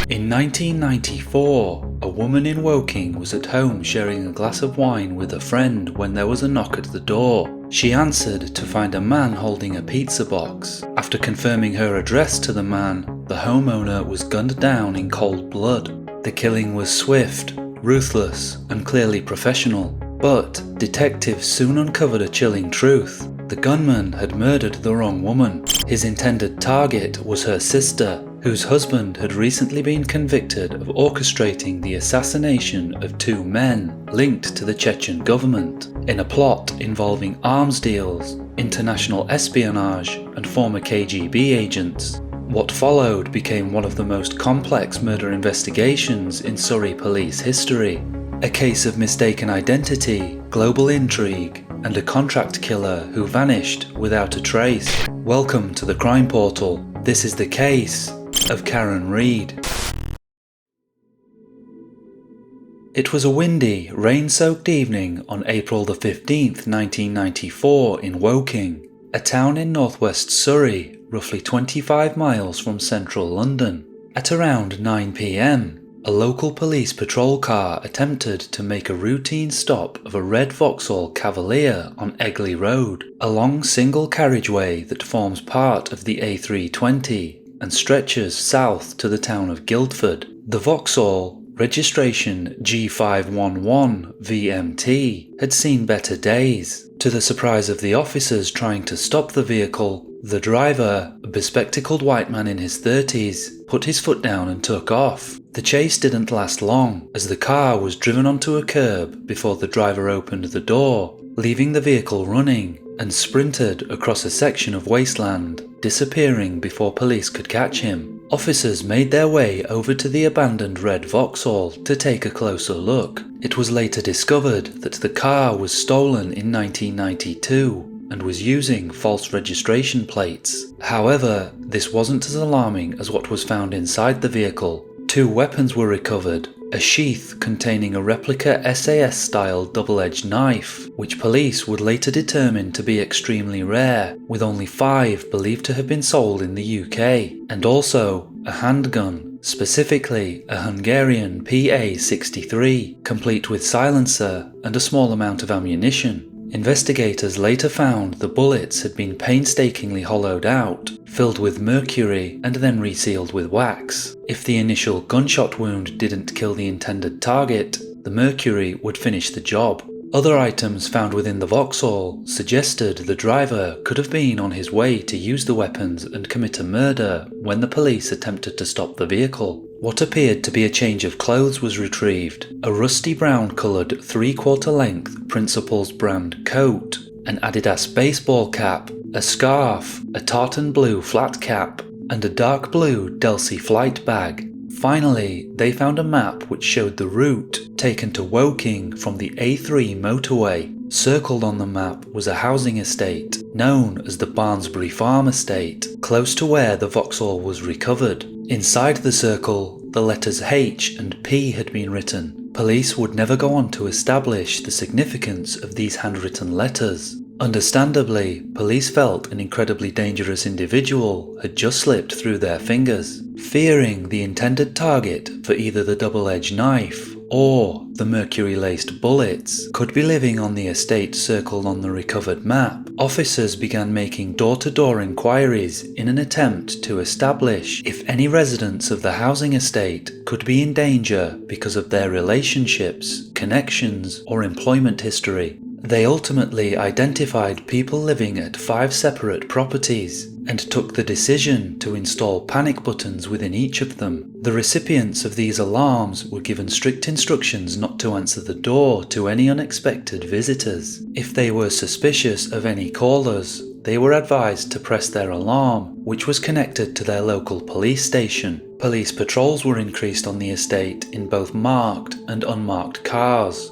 In 1994, a woman in Woking was at home sharing a glass of wine with a friend when there was a knock at the door. She answered to find a man holding a pizza box. After confirming her address to the man, the homeowner was gunned down in cold blood. The killing was swift, ruthless, and clearly professional. But detectives soon uncovered a chilling truth. The gunman had murdered the wrong woman. His intended target was her sister, whose husband had recently been convicted of orchestrating the assassination of two men linked to the Chechen government, in a plot involving arms deals, international espionage, and former KGB agents. What followed became one of the most complex murder investigations in Surrey Police history. A case of mistaken identity, global intrigue, and a contract killer who vanished without a trace. Welcome to the Crime Portal. This is the case of Karen Reid. It was a windy, rain-soaked evening on April the 15th, 1994 in Woking, a town in northwest Surrey, roughly 25 miles from central London. At around 9 p.m, a local police patrol car attempted to make a routine stop of a red Vauxhall Cavalier on Egley Road, a long single carriageway that forms part of the A320 and stretches south to the town of Guildford. The Vauxhall, registration G511VMT, had seen better days. To the surprise of the officers trying to stop the vehicle, the driver, a bespectacled white man in his 30s, put his foot down and took off. The chase didn't last long, as the car was driven onto a curb before the driver opened the door, leaving the vehicle running, and sprinted across a section of wasteland, disappearing before police could catch him. Officers made their way over to the abandoned red Vauxhall to take a closer look. It was later discovered that the car was stolen in 1992 and was using false registration plates. However, this wasn't as alarming as what was found inside the vehicle. Two weapons were recovered, a sheath containing a replica SAS-style double-edged knife, which police would later determine to be extremely rare, with only 5 believed to have been sold in the UK, and also a handgun, specifically a Hungarian PA-63, complete with silencer and a small amount of ammunition. Investigators later found the bullets had been painstakingly hollowed out, filled with mercury, and then resealed with wax. If the initial gunshot wound didn't kill the intended target, the mercury would finish the job. Other items found within the Vauxhall suggested the driver could have been on his way to use the weapons and commit a murder when the police attempted to stop the vehicle. What appeared to be a change of clothes was retrieved, a rusty brown coloured 3/4 length Principal's brand coat, an Adidas baseball cap, a scarf, a tartan blue flat cap, and a dark blue Delsey flight bag. Finally, they found a map which showed the route taken to Woking from the A3 motorway. Circled on the map was a housing estate, known as the Barnsbury Farm Estate, close to where the Vauxhall was recovered. Inside the circle, the letters H and P had been written. Police would never go on to establish the significance of these handwritten letters. Understandably, police felt an incredibly dangerous individual had just slipped through their fingers. Fearing the intended target for either the double-edged knife or the mercury-laced bullets could be living on the estate circled on the recovered map, officers began making door-to-door inquiries in an attempt to establish if any residents of the housing estate could be in danger because of their relationships, connections, or employment history. They ultimately identified people living at 5 separate properties and took the decision to install panic buttons within each of them. The recipients of these alarms were given strict instructions not to answer the door to any unexpected visitors. If they were suspicious of any callers, they were advised to press their alarm, which was connected to their local police station. Police patrols were increased on the estate in both marked and unmarked cars.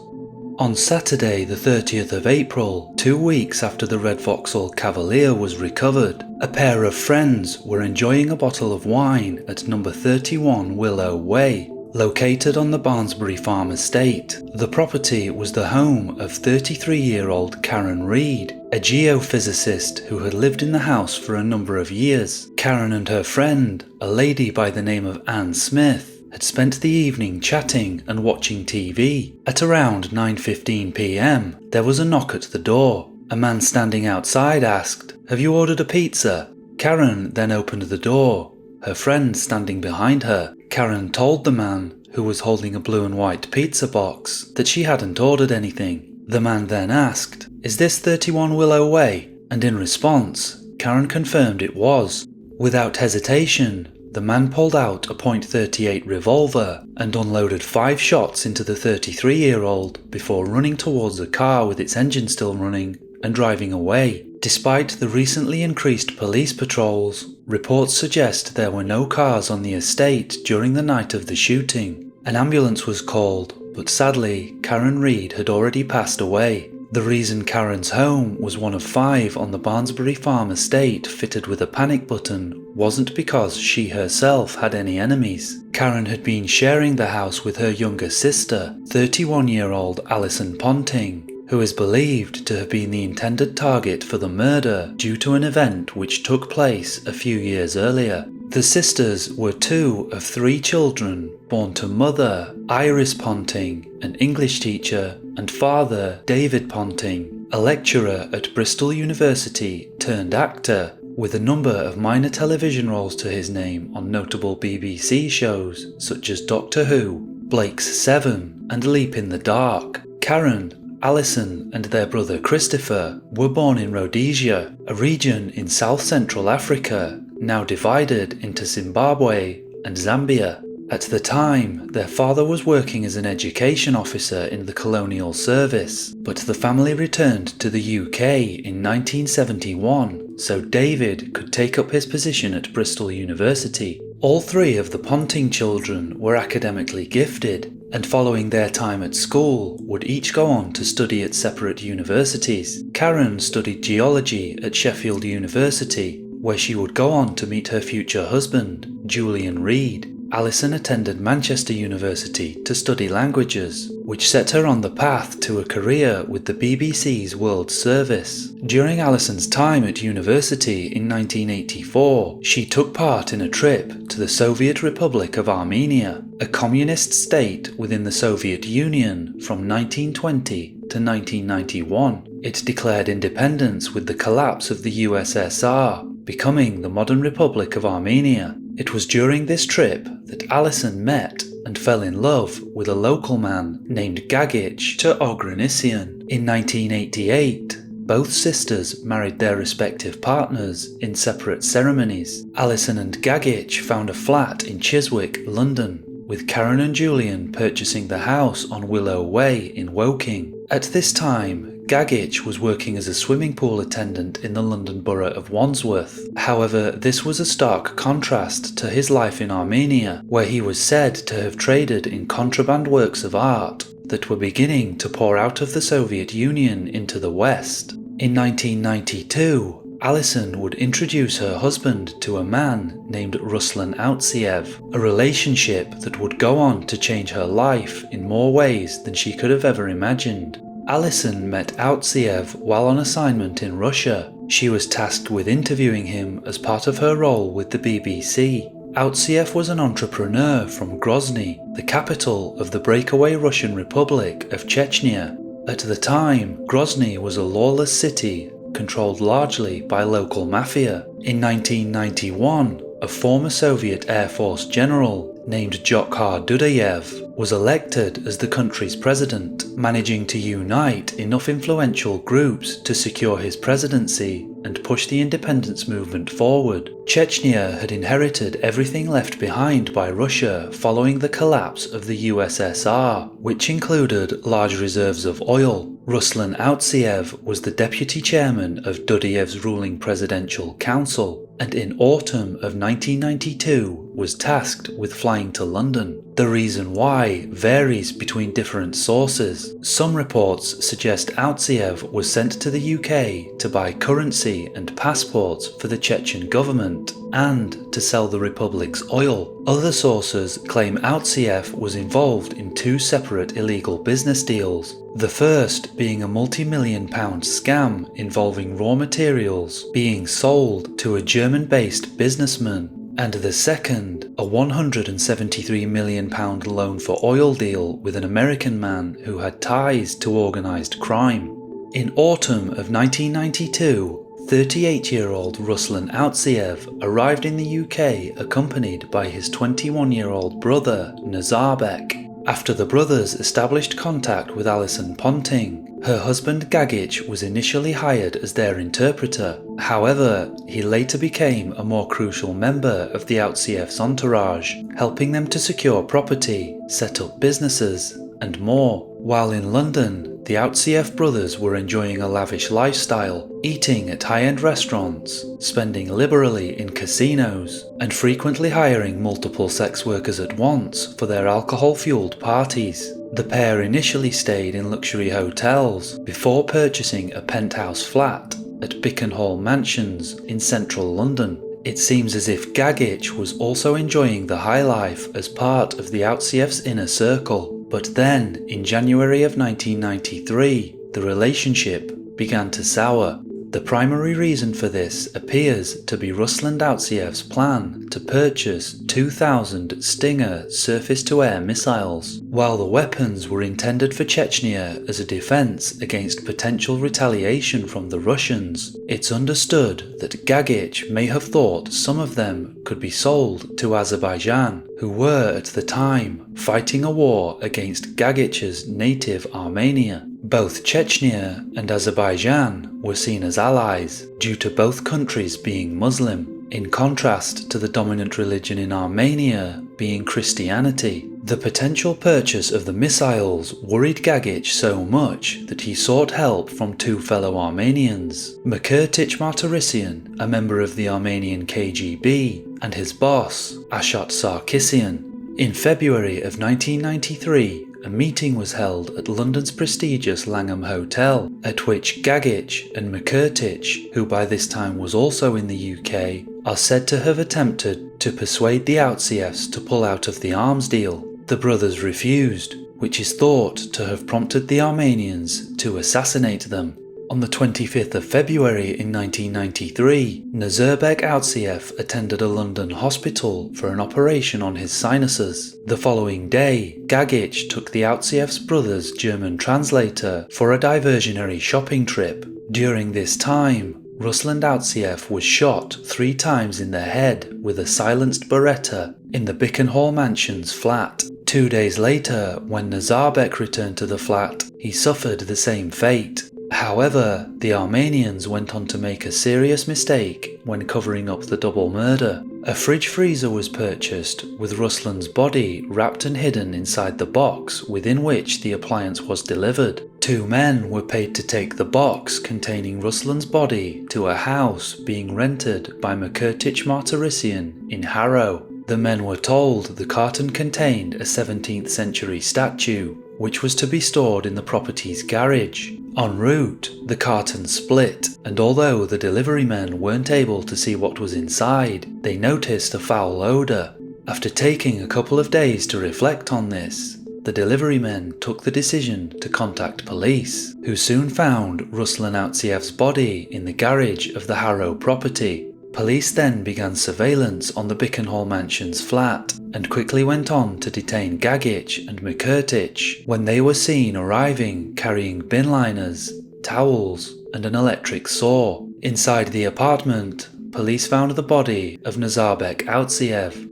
On Saturday the 30th of April, 2 weeks after the red Vauxhall Cavalier was recovered, a pair of friends were enjoying a bottle of wine at number 31 Willow Way, located on the Barnsbury Farm Estate. The property was the home of 33-year-old Karen Reid, a geophysicist who had lived in the house for a number of years. Karen and her friend, a lady by the name of Anne Smith, had spent the evening chatting and watching TV. At around 9:15 p.m, there was a knock at the door. A man standing outside asked, "Have you ordered a pizza?" Karen then opened the door, her friend standing behind her. Karen told the man, who was holding a blue and white pizza box, that she hadn't ordered anything. The man then asked, "Is this 31 Willow Way?" And in response, Karen confirmed it was. Without hesitation, the man pulled out a .38 revolver and unloaded 5 shots into the 33-year-old before running towards a car with its engine still running and driving away. Despite the recently increased police patrols, reports suggest there were no cars on the estate during the night of the shooting. An ambulance was called, but sadly, Karen Reid had already passed away. The reason Karen's home was one of 5 on the Barnsbury Farm estate fitted with a panic button wasn't because she herself had any enemies. Karen had been sharing the house with her younger sister, 31-year-old Alison Ponting, who is believed to have been the intended target for the murder due to an event which took place a few years earlier. The sisters were 2 of 3 children born to mother Iris Ponting, an English teacher, and father David Ponting, a lecturer at Bristol University turned actor, with a number of minor television roles to his name on notable BBC shows such as Doctor Who, Blake's 7 and Leap in the Dark. Karen, Alison and their brother Christopher were born in Rhodesia, a region in south-central Africa, now divided into Zimbabwe and Zambia. At the time, their father was working as an education officer in the colonial service, but the family returned to the UK in 1971 so David could take up his position at Bristol University. All 3 of the Ponting children were academically gifted, and following their time at school would each go on to study at separate universities. Karen studied geology at Sheffield University, where she would go on to meet her future husband, Julian Reid. Alison attended Manchester University to study languages, which set her on the path to a career with the BBC's World Service. During Alison's time at university in 1984, she took part in a trip to the Soviet Republic of Armenia, a communist state within the Soviet Union from 1920 to 1991. It declared independence with the collapse of the USSR, becoming the modern Republic of Armenia. It was during this trip that Alison met and fell in love with a local man named Gagic Ter-Ogrannsyan. In 1988, both sisters married their respective partners in separate ceremonies. Alison and Gagic found a flat in Chiswick, London, with Karen and Julian purchasing the house on Willow Way in Woking. At this time, Gagic was working as a swimming pool attendant in the London borough of Wandsworth. However, this was a stark contrast to his life in Armenia, where he was said to have traded in contraband works of art that were beginning to pour out of the Soviet Union into the West. In 1992, Alison would introduce her husband to a man named Ruslan Outsiev, a relationship that would go on to change her life in more ways than she could have ever imagined. Alison met Outsiev while on assignment in Russia. She was tasked with interviewing him as part of her role with the BBC. Outsiev was an entrepreneur from Grozny, the capital of the breakaway Russian Republic of Chechnya. At the time, Grozny was a lawless city controlled largely by local mafia. In 1991, a former Soviet Air Force general named Djokhar Dudayev was elected as the country's president, managing to unite enough influential groups to secure his presidency and push the independence movement forward. Chechnya had inherited everything left behind by Russia following the collapse of the USSR, which included large reserves of oil. Ruslan Outsiev was the deputy chairman of Dudayev's ruling presidential council, and in autumn of 1992 was tasked with flying to London. The reason why varies between different sources. Some reports suggest Outsiev was sent to the UK to buy currency and passports for the Chechen government and to sell the Republic's oil. Other sources claim Outsiev was involved in 2 separate illegal business deals, the first being a multi-million-pound scam involving raw materials being sold to a German-based businessman, and the second, a £173 million loan for oil deal with an American man who had ties to organised crime. In autumn of 1992, 38-year-old Ruslan Outsiev arrived in the UK accompanied by his 21-year-old brother Nazarbek. After the brothers established contact with Alison Ponting, her husband Gagic was initially hired as their interpreter. However, he later became a more crucial member of the Outsiev's entourage, helping them to secure property, set up businesses, and more. While in London, the Outsiev brothers were enjoying a lavish lifestyle, eating at high-end restaurants, spending liberally in casinos, and frequently hiring multiple sex workers at once for their alcohol-fueled parties. The pair initially stayed in luxury hotels before purchasing a penthouse flat at Bickenhall Mansions in central London. It seems as if Gagic was also enjoying the high life as part of the Outsiev's inner circle. But then, in January of 1993, the relationship began to sour. The primary reason for this appears to be Ruslan Outsiev's plan to purchase 2,000 Stinger surface-to-air missiles. While the weapons were intended for Chechnya as a defense against potential retaliation from the Russians, it's understood that Gagic may have thought some of them could be sold to Azerbaijan, who were at the time fighting a war against Gagic's native Armenia. Both Chechnya and Azerbaijan were seen as allies, due to both countries being Muslim, in contrast to the dominant religion in Armenia being Christianity. The potential purchase of the missiles worried Gagic so much that he sought help from two fellow Armenians, Ter-Ogrannsyan, a member of the Armenian KGB, and his boss, Ashot Sarkisian. In February of 1993, a meeting was held at London's prestigious Langham Hotel, at which Gagic and Mkurtic, who by this time was also in the UK, are said to have attempted to persuade the Outsievs to pull out of the arms deal. The brothers refused, which is thought to have prompted the Armenians to assassinate them. On the 25th of February in 1993, Nazarbek Outsiev attended a London hospital for an operation on his sinuses. The following day, Gagic took the Outsiev's brother's German translator for a diversionary shopping trip. During this time, Ruslan Outsiev was shot 3 times in the head with a silenced Beretta in the Bickenhall Mansions flat. 2 days later, when Nazarbek returned to the flat, he suffered the same fate. However, the Armenians went on to make a serious mistake when covering up the double murder. A fridge freezer was purchased with Ruslan's body wrapped and hidden inside the box within which the appliance was delivered. 2 men were paid to take the box containing Ruslan's body to a house being rented by Mkurtic Martyrisian in Harrow. The men were told the carton contained a 17th century statue, which was to be stored in the property's garage. En route, the carton split, and although the delivery men weren't able to see what was inside, they noticed a foul odour. After taking a couple of days to reflect on this, the delivery men took the decision to contact police, who soon found Ruslan Outsiev's body in the garage of the Harrow property. Police then began surveillance on the Bickenhall Mansions flat, and quickly went on to detain Gagic and Mkurtic when they were seen arriving carrying bin liners, towels, and an electric saw. Inside the apartment, police found the body of Nazarbek Outsiev.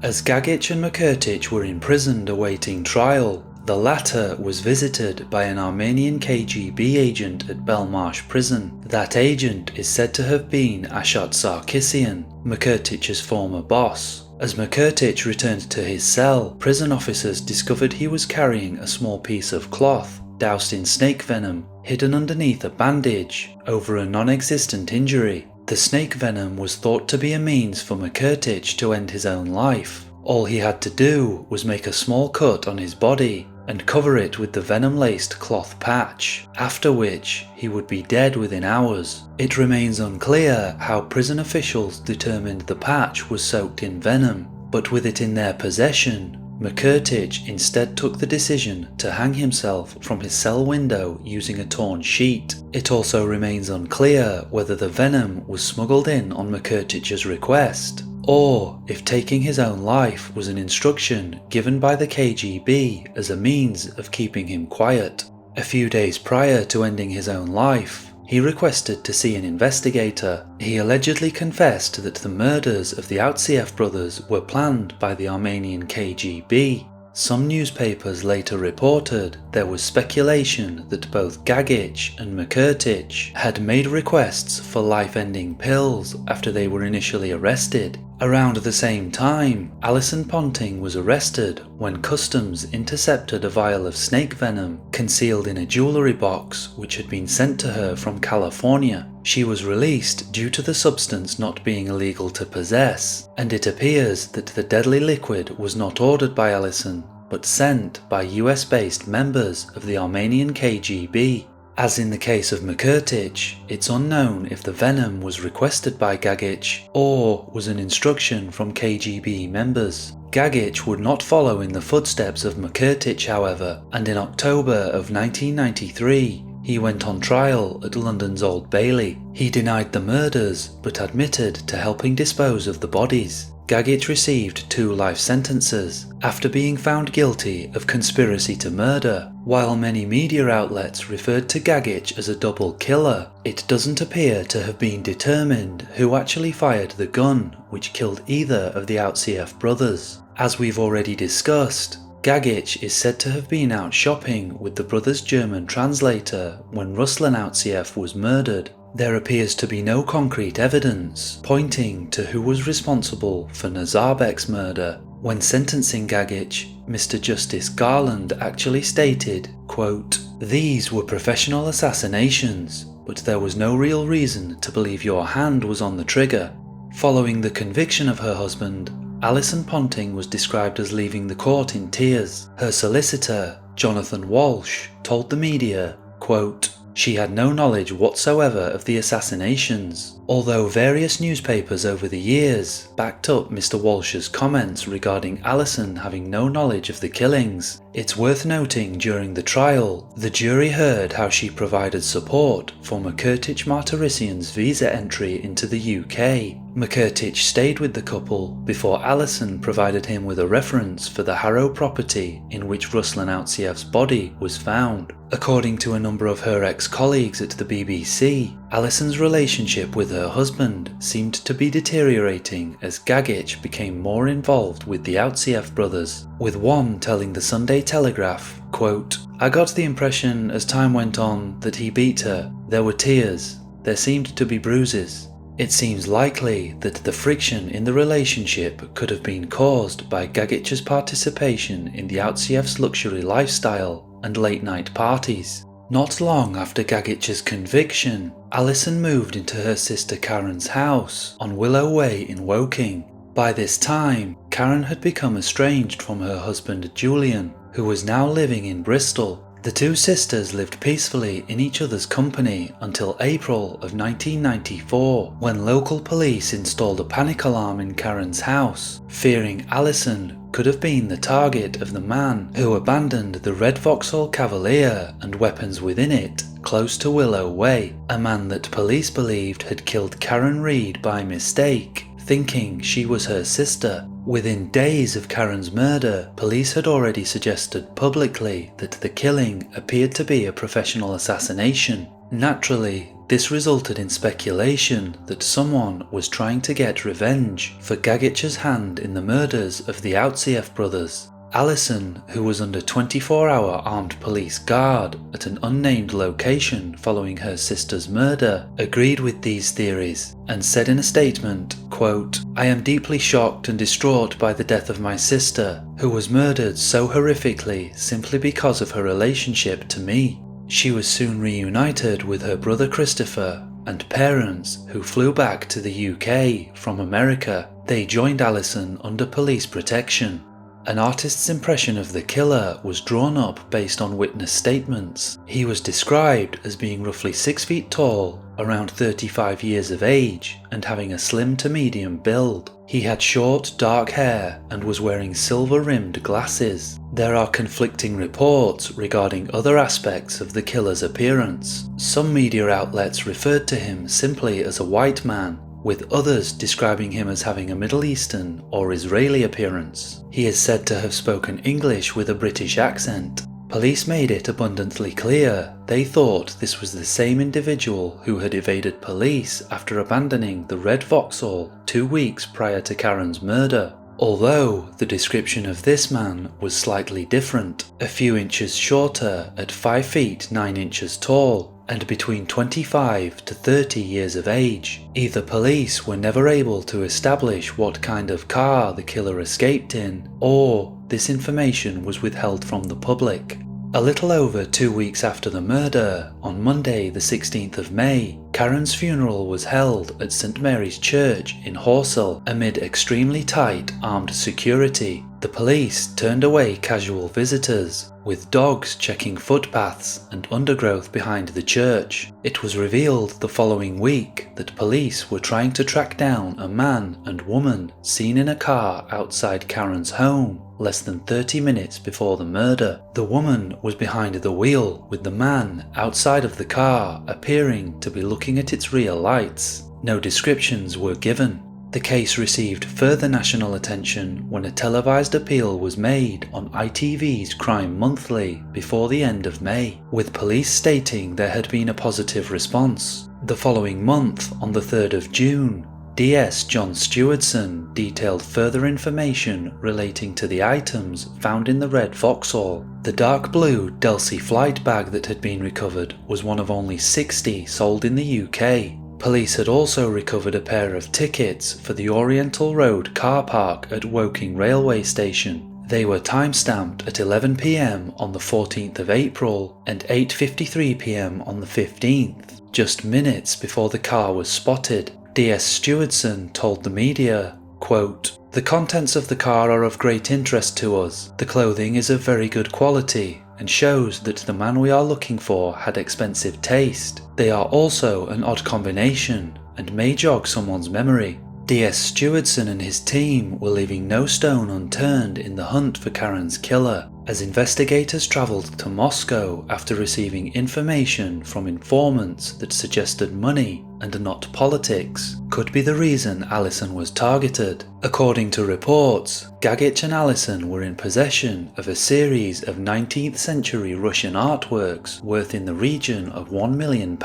As Gagic and Mkurtic were imprisoned awaiting trial, the latter was visited by an Armenian KGB agent at Belmarsh prison. That agent is said to have been Ashot Sarkisian, Mkurtic's former boss. As Mkurtic returned to his cell, prison officers discovered he was carrying a small piece of cloth, doused in snake venom, hidden underneath a bandage, over a non-existent injury. The snake venom was thought to be a means for Mkurtic to end his own life. All he had to do was make a small cut on his body and cover it with the venom-laced cloth patch, after which he would be dead within hours. It remains unclear how prison officials determined the patch was soaked in venom, but with it in their possession, McCurtich instead took the decision to hang himself from his cell window using a torn sheet. It also remains unclear whether the venom was smuggled in on McCurtich's request, or if taking his own life was an instruction given by the KGB as a means of keeping him quiet. A few days prior to ending his own life, he requested to see an investigator. He allegedly confessed that the murders of the Outsiev brothers were planned by the Armenian KGB. Some newspapers later reported there was speculation that both Gagic and McCurtich had made requests for life-ending pills after they were initially arrested. Around the same time, Alison Ponting was arrested when customs intercepted a vial of snake venom concealed in a jewellery box which had been sent to her from California. She was released due to the substance not being illegal to possess, and it appears that the deadly liquid was not ordered by Alison, but sent by US-based members of the Armenian KGB. As in the case of McCurtich, it's unknown if the venom was requested by Gagic or was an instruction from KGB members. Gagic would not follow in the footsteps of McCurtich, however, and in October of 1993, he went on trial at London's Old Bailey. He denied the murders, but admitted to helping dispose of the bodies. Gagic received 2 life sentences after being found guilty of conspiracy to murder. While many media outlets referred to Gagic as a double killer, it doesn't appear to have been determined who actually fired the gun which killed either of the Outsiev brothers. As we've already discussed, Gagic is said to have been out shopping with the brothers' German translator when Ruslan Outsiev was murdered. There appears to be no concrete evidence pointing to who was responsible for Nazarbek's murder. When sentencing Gagic, Mr. Justice Garland actually stated, quote, "These were professional assassinations, but there was no real reason to believe your hand was on the trigger." Following the conviction of her husband, Alison Ponting was described as leaving the court in tears. Her solicitor, Jonathan Walsh, told the media, quote, "She had no knowledge whatsoever of the assassinations." Although various newspapers over the years backed up Mr. Walsh's comments regarding Alison having no knowledge of the killings, it's worth noting during the trial, the jury heard how she provided support for McCurtich Martirosyan's visa entry into the UK. McCurtich stayed with the couple before Alison provided him with a reference for the Harrow property in which Ruslan Outsiev's body was found. According to a number of her ex-colleagues at the BBC, Alison's relationship with her husband seemed to be deteriorating as Gagic became more involved with the Outsiev brothers, with one telling the Sunday Telegraph, quote, "I got the impression as time went on that he beat her. There were tears. There seemed to be bruises. It seems likely that the friction in the relationship could have been caused by Gagic's participation in the Outsiev's luxury lifestyle and late-night parties." Not long after Gagic's conviction, Alison moved into her sister Karen's house on Willow Way in Woking. By this time, Karen had become estranged from her husband Julian, who was now living in Bristol. The two sisters lived peacefully in each other's company until April of 1994, when local police installed a panic alarm in Karen's house, fearing Alison could have been the target of the man who abandoned the red Vauxhall Cavalier and weapons within it close to Willow Way, a man that police believed had killed Karen Reid by mistake, thinking she was her sister. Within days of Karen's murder, police had already suggested publicly that the killing appeared to be a professional assassination. Naturally, this resulted in speculation that someone was trying to get revenge for Gagic's hand in the murders of the Outsiev brothers. Alison, who was under 24-hour armed police guard at an unnamed location following her sister's murder, agreed with these theories and said in a statement, quote, "I am deeply shocked and distraught by the death of my sister, who was murdered so horrifically simply because of her relationship to me. She was soon reunited with her brother Christopher and parents who flew back to the UK from America. They joined Alison under police protection." An artist's impression of the killer was drawn up based on witness statements. He was described as being roughly 6 feet tall, around 35 years of age, and having a slim to medium build. He had short, dark hair and was wearing silver-rimmed glasses. There are conflicting reports regarding other aspects of the killer's appearance. Some media outlets referred to him simply as a white man, with others describing him as having a Middle Eastern or Israeli appearance. He is said to have spoken English with a British accent. Police made it abundantly clear they thought this was the same individual who had evaded police after abandoning the Red Vauxhall 2 weeks prior to Karen's murder. Although the description of this man was slightly different, a few inches shorter at 5 feet 9 inches tall, and between 25 to 30 years of age. Either police were never able to establish what kind of car the killer escaped in, or this information was withheld from the public. A little over 2 weeks after the murder, on Monday the 16th of May, Karen's funeral was held at St Mary's Church in Horsell amid extremely tight armed security. The police turned away casual visitors, with dogs checking footpaths and undergrowth behind the church. It was revealed the following week that police were trying to track down a man and woman seen in a car outside Karen's home less than 30 minutes before the murder. The woman was behind the wheel, with the man outside of the car appearing to be looking at its rear lights. No descriptions were given. The case received further national attention when a televised appeal was made on ITV's Crime Monthly before the end of May, with police stating there had been a positive response. The following month, on the 3rd of June, DS John Stewardson detailed further information relating to the items found in the Red Vauxhall. The dark blue Delsey flight bag that had been recovered was one of only 60 sold in the UK. Police had also recovered a pair of tickets for the Oriental Road car park at Woking railway station. They were time-stamped at 11 PM on the 14th of April and 8:53 PM on the 15th, just minutes before the car was spotted. DS Stewardson told the media, quote, "The contents of the car are of great interest to us. The clothing is of very good quality and shows that the man we are looking for had expensive taste. They are also an odd combination and may jog someone's memory." DS Stewardson and his team were leaving no stone unturned in the hunt for Karen's killer, as investigators travelled to Moscow after receiving information from informants that suggested money, and not politics, could be the reason Alison was targeted. According to reports, Gagic and Alison were in possession of a series of 19th century Russian artworks worth in the region of £1 million,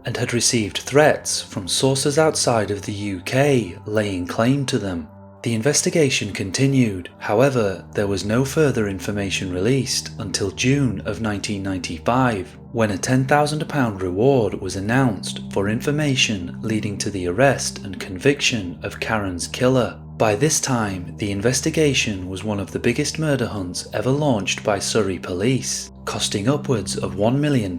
and had received threats from sources outside of the UK laying claim to them. The investigation continued, however, there was no further information released until June of 1995, when a £10,000 reward was announced for information leading to the arrest and conviction of Karen's killer. By this time, the investigation was one of the biggest murder hunts ever launched by Surrey Police, costing upwards of £1 million.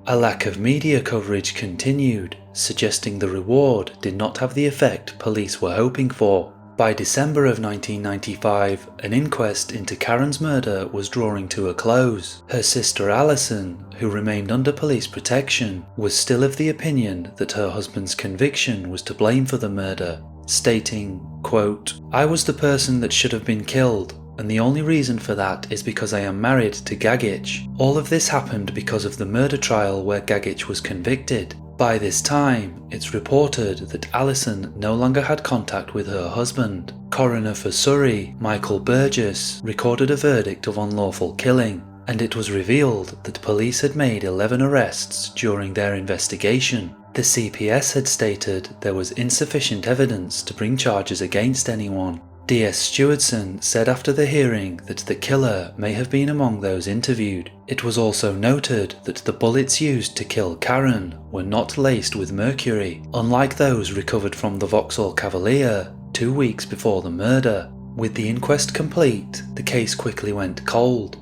A lack of media coverage continued, suggesting the reward did not have the effect police were hoping for. By December of 1995, an inquest into Karen's murder was drawing to a close. Her sister Alison, who remained under police protection, was still of the opinion that her husband's conviction was to blame for the murder, stating, quote, "I was the person that should have been killed, and the only reason for that is because I am married to Gagic. All of this happened because of the murder trial where Gagic was convicted." By this time, it's reported that Alison no longer had contact with her husband. Coroner for Surrey, Michael Burgess, recorded a verdict of unlawful killing, and it was revealed that police had made 11 arrests during their investigation. The CPS had stated there was insufficient evidence to bring charges against anyone. DS Stewardson said after the hearing that the killer may have been among those interviewed. It was also noted that the bullets used to kill Karen were not laced with mercury, unlike those recovered from the Vauxhall Cavalier 2 weeks before the murder. With the inquest complete, the case quickly went cold.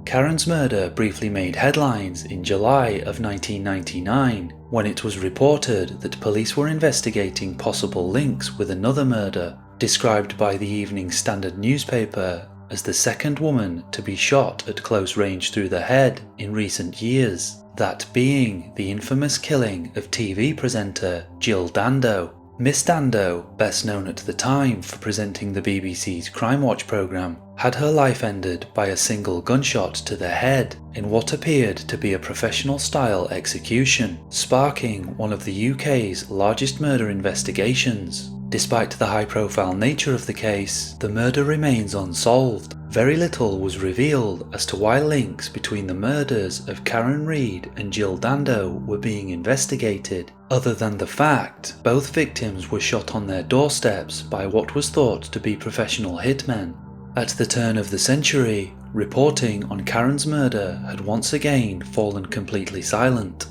Karen's murder briefly made headlines in July of 1999, when it was reported that police were investigating possible links with another murder. Described by the Evening Standard newspaper, as the second woman to be shot at close range through the head in recent years, that being the infamous killing of TV presenter Jill Dando. Miss Dando, best known at the time for presenting the BBC's Crimewatch programme, had her life ended by a single gunshot to the head in what appeared to be a professional-style execution, sparking one of the UK's largest murder investigations. Despite the high-profile nature of the case, the murder remains unsolved. Very little was revealed as to why links between the murders of Karen Reid and Jill Dando were being investigated, other than the fact both victims were shot on their doorsteps by what was thought to be professional hitmen. At the turn of the century, reporting on Karen's murder had once again fallen completely silent.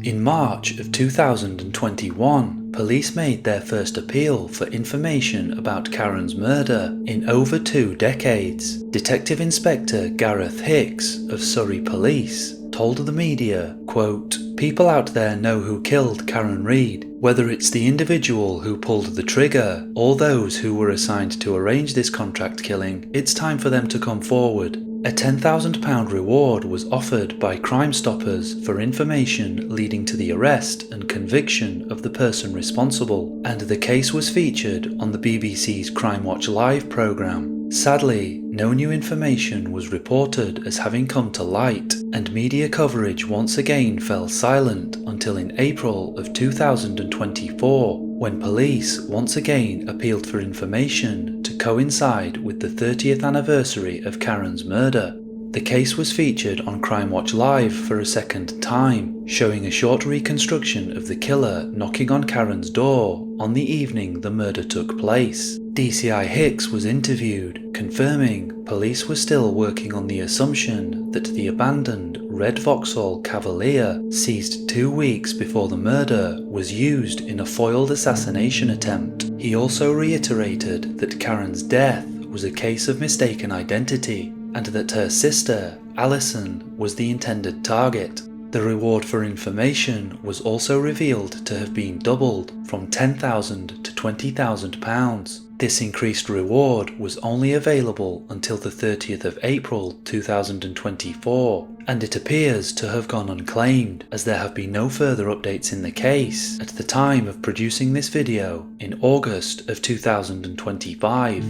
In March of 2021, police made their first appeal for information about Karen's murder in over 2 decades. Detective Inspector Gareth Hicks of Surrey Police told the media, quote, "People out there know who killed Karen Reid. Whether it's the individual who pulled the trigger or those who were assigned to arrange this contract killing, it's time for them to come forward." A £10,000 reward was offered by Crime Stoppers for information leading to the arrest and conviction of the person responsible, and the case was featured on the BBC's Crimewatch Live programme. Sadly, no new information was reported as having come to light, and media coverage once again fell silent until in April of 2024, when police once again appealed for information to coincide with the 30th anniversary of Karen's murder. The case was featured on Crimewatch Live for a second time, showing a short reconstruction of the killer knocking on Karen's door on the evening the murder took place. DCI Hicks was interviewed, confirming police were still working on the assumption that the abandoned red Vauxhall Cavalier, seized 2 weeks before the murder, was used in a foiled assassination attempt. He also reiterated that Karen's death was a case of mistaken identity, and that her sister, Alison, was the intended target. The reward for information was also revealed to have been doubled from £10,000 to £20,000. This increased reward was only available until the 30th of April 2024, and it appears to have gone unclaimed, as there have been no further updates in the case at the time of producing this video in August of 2025.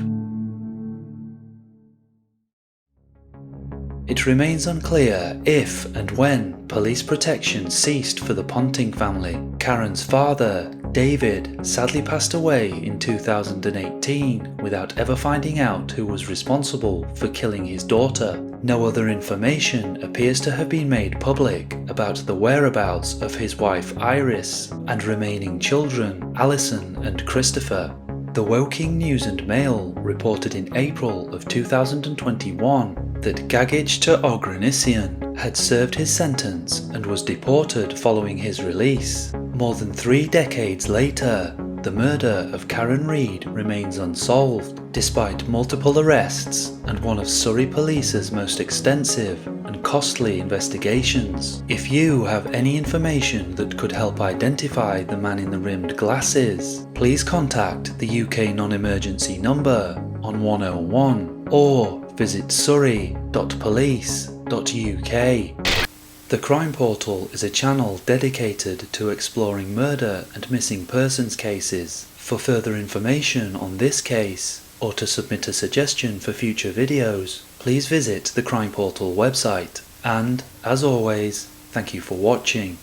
It remains unclear if and when police protection ceased for the Ponting family. Karen's father, David, sadly passed away in 2018 without ever finding out who was responsible for killing his daughter. No other information appears to have been made public about the whereabouts of his wife Iris and remaining children Alison and Christopher. The Woking News and Mail reported in April of 2021 that Gagic Ter-Ogrannsyan had served his sentence and was deported following his release. More than 3 decades later, the murder of Karen Reid remains unsolved, despite multiple arrests and one of Surrey Police's most extensive and costly investigations. If you have any information that could help identify the man in the rimmed glasses, please contact the UK non-emergency number on 101 or visit surrey.police.uk. The Crime Portal is a channel dedicated to exploring murder and missing persons cases. For further information on this case, or to submit a suggestion for future videos, please visit the Crime Portal website. And, as always, thank you for watching.